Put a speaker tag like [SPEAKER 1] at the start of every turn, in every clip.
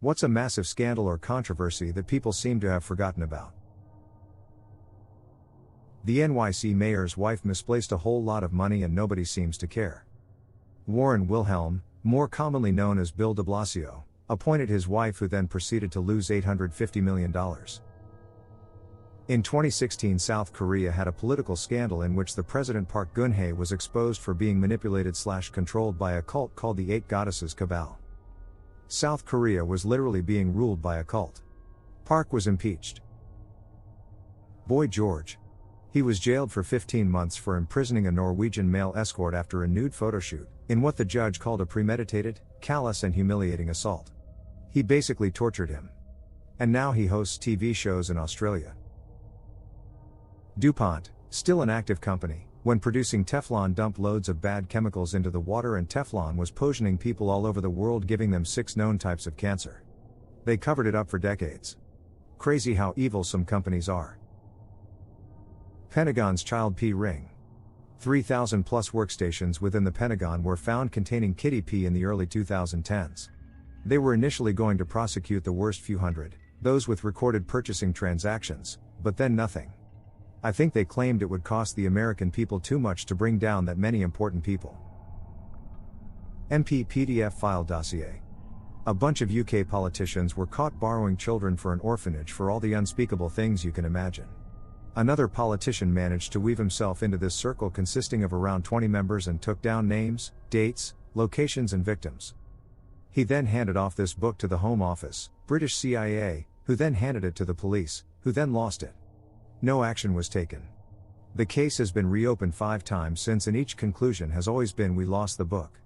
[SPEAKER 1] What's a massive scandal or controversy that people seem to have forgotten about? The NYC mayor's wife misplaced a whole lot of money and nobody seems to care. Warren Wilhelm, more commonly known as Bill de Blasio, appointed his wife, who then proceeded to lose $850 million. In 2016, South Korea had a political scandal in which the president Park Geun-hye was exposed for being manipulated/controlled by a cult called the Eight Goddesses Cabal. South Korea was literally being ruled by a cult. Park was impeached. Boy George. He was jailed for 15 months for imprisoning a Norwegian male escort after a nude photoshoot, in what the judge called a premeditated, callous and humiliating assault. He basically tortured him. And now he hosts TV shows in Australia. DuPont, still an active company, when producing Teflon dumped loads of bad chemicals into the water, and Teflon was poisoning people all over the world, giving them 6 known types of cancer. They covered it up for decades. Crazy how evil some companies are. Pentagon's child pee ring. 3,000 plus workstations within the Pentagon were found containing kiddie pee in the early 2010s. They were initially going to prosecute the worst few hundred, those with recorded purchasing transactions, but then nothing. I think they claimed it would cost the American people too much to bring down that many important people. MP PDF file dossier. A bunch of UK politicians were caught borrowing children for an orphanage for all the unspeakable things you can imagine. Another politician managed to weave himself into this circle consisting of around 20 members and took down names, dates, locations and victims. He then handed off this book to the Home Office, British CIA, who then handed it to the police, who then lost it. No action was taken. The case has been reopened 5 times since, and each conclusion has always been, we lost the book.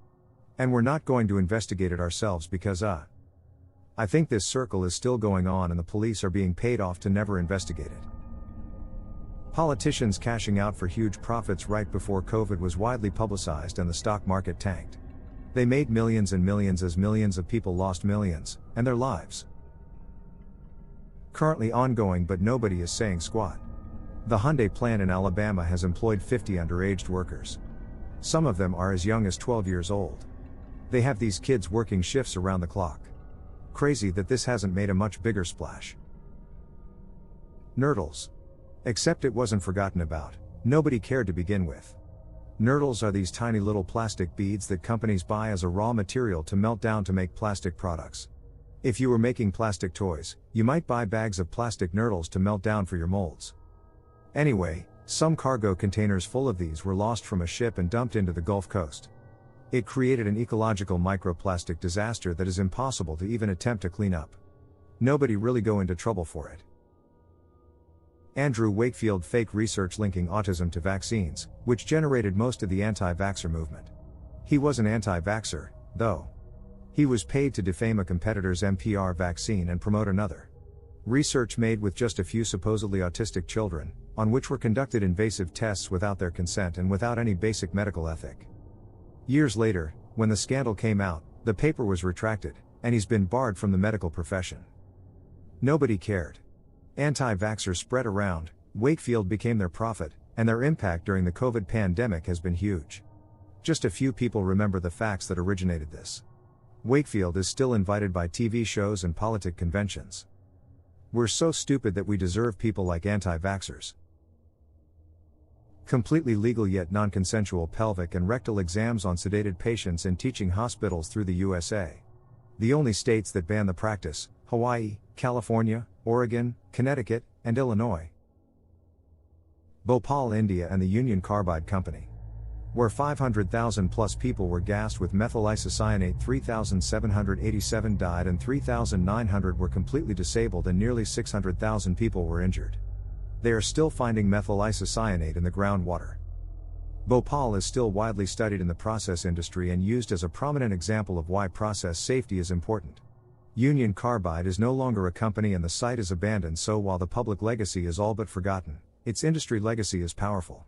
[SPEAKER 1] And we're not going to investigate it ourselves because I think this circle is still going on and the police are being paid off to never investigate it. Politicians cashing out for huge profits right before COVID was widely publicized and the stock market tanked. They made millions and millions as millions of people lost millions, and their lives. Currently ongoing, but nobody is saying squat. The Hyundai plant in Alabama has employed 50 underage workers. Some of them are as young as 12 years old. They have these kids working shifts around the clock. Crazy that this hasn't made a much bigger splash. Nurdles. Except it wasn't forgotten about, nobody cared to begin with. Nurdles are these tiny little plastic beads that companies buy as a raw material to melt down to make plastic products. If you were making plastic toys, you might buy bags of plastic nurdles to melt down for your molds. Anyway, some cargo containers full of these were lost from a ship and dumped into the Gulf Coast. It created an ecological microplastic disaster that is impossible to even attempt to clean up. Nobody really go into trouble for it. Andrew Wakefield fake research linking autism to vaccines, which generated most of the anti-vaxxer movement. He was an anti-vaxxer, though. He was paid to defame a competitor's MPR vaccine and promote another. Research made with just a few supposedly autistic children, on which were conducted invasive tests without their consent and without any basic medical ethic. Years later, when the scandal came out, the paper was retracted, and he's been barred from the medical profession. Nobody cared. Anti-vaxxers spread around, Wakefield became their prophet, and their impact during the COVID pandemic has been huge. Just a few people remember the facts that originated this. Wakefield is still invited by TV shows and politic conventions. We're so stupid that we deserve people like anti-vaxxers. Completely legal yet non-consensual pelvic and rectal exams on sedated patients in teaching hospitals through the USA. The only states that ban the practice: Hawaii, California, Oregon, Connecticut, and Illinois. Bhopal, India, and the Union Carbide Company, where 500,000 plus people were gassed with methyl isocyanate. 3,787 died and 3,900 were completely disabled and nearly 600,000 people were injured. They are still finding methyl isocyanate in the groundwater. Bhopal is still widely studied in the process industry and used as a prominent example of why process safety is important. Union Carbide is no longer a company and the site is abandoned, so while the public legacy is all but forgotten, its industry legacy is powerful.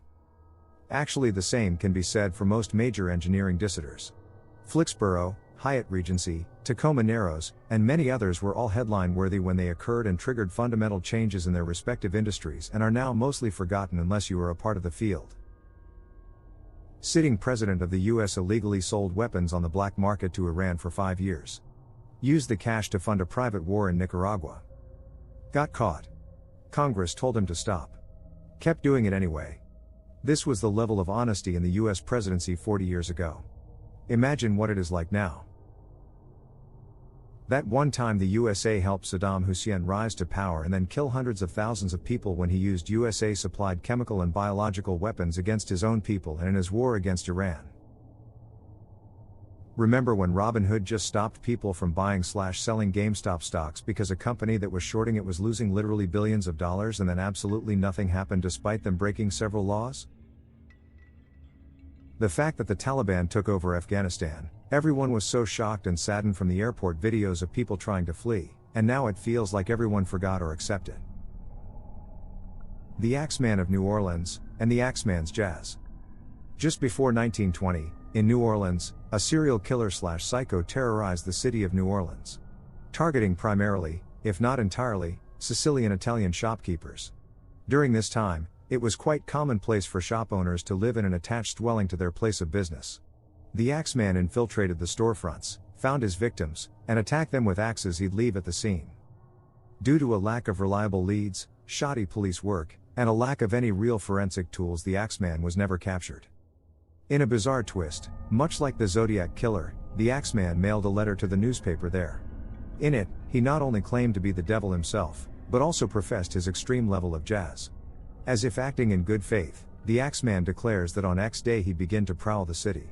[SPEAKER 1] Actually, the same can be said for most major engineering dissiders. Flixborough, Hyatt Regency, Tacoma Narrows, and many others were all headline-worthy when they occurred and triggered fundamental changes in their respective industries and are now mostly forgotten unless you are a part of the field. Sitting president of the US illegally sold weapons on the black market to Iran for 5 years. Used the cash to fund a private war in Nicaragua. Got caught. Congress told him to stop. Kept doing it anyway. This was the level of honesty in the US presidency 40 years ago. Imagine what it is like now. That one time the USA helped Saddam Hussein rise to power and then kill hundreds of thousands of people when he used USA-supplied chemical and biological weapons against his own people and in his war against Iran. Remember when Robinhood just stopped people from buying/selling GameStop stocks because a company that was shorting it was losing literally billions of dollars and then absolutely nothing happened despite them breaking several laws? The fact that the Taliban took over Afghanistan, everyone was so shocked and saddened from the airport videos of people trying to flee, and now it feels like everyone forgot or accepted. The Axeman of New Orleans, and the Axeman's Jazz. Just before 1920, in New Orleans, a serial killer/psycho terrorized the city of New Orleans. Targeting primarily, if not entirely, Sicilian Italian shopkeepers. During this time, it was quite commonplace for shop owners to live in an attached dwelling to their place of business. The Axeman infiltrated the storefronts, found his victims, and attacked them with axes he'd leave at the scene. Due to a lack of reliable leads, shoddy police work, and a lack of any real forensic tools, the Axeman was never captured. In a bizarre twist, much like the Zodiac Killer, the Axeman mailed a letter to the newspaper there. In it, he not only claimed to be the devil himself, but also professed his extreme level of jazz. As if acting in good faith, the Axeman declares that on X day he'd begin to prowl the city.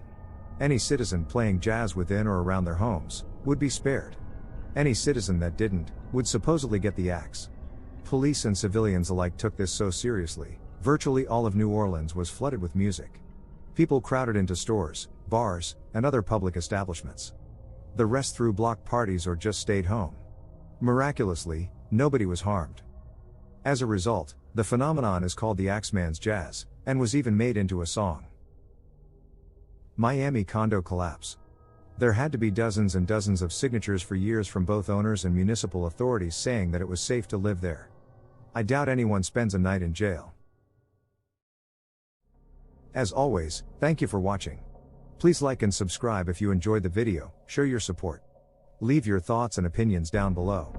[SPEAKER 1] Any citizen playing jazz within or around their homes would be spared. Any citizen that didn't would supposedly get the axe. Police and civilians alike took this so seriously, virtually all of New Orleans was flooded with music. People crowded into stores, bars, and other public establishments. The rest threw block parties or just stayed home. Miraculously, nobody was harmed. As a result, the phenomenon is called the Axeman's Jazz, and was even made into a song. Miami condo collapse. There had to be dozens and dozens of signatures for years from both owners and municipal authorities saying that it was safe to live there. I doubt anyone spends a night in jail. As always, thank you for watching. Please like and subscribe if you enjoyed the video, show your support. Leave your thoughts and opinions down below.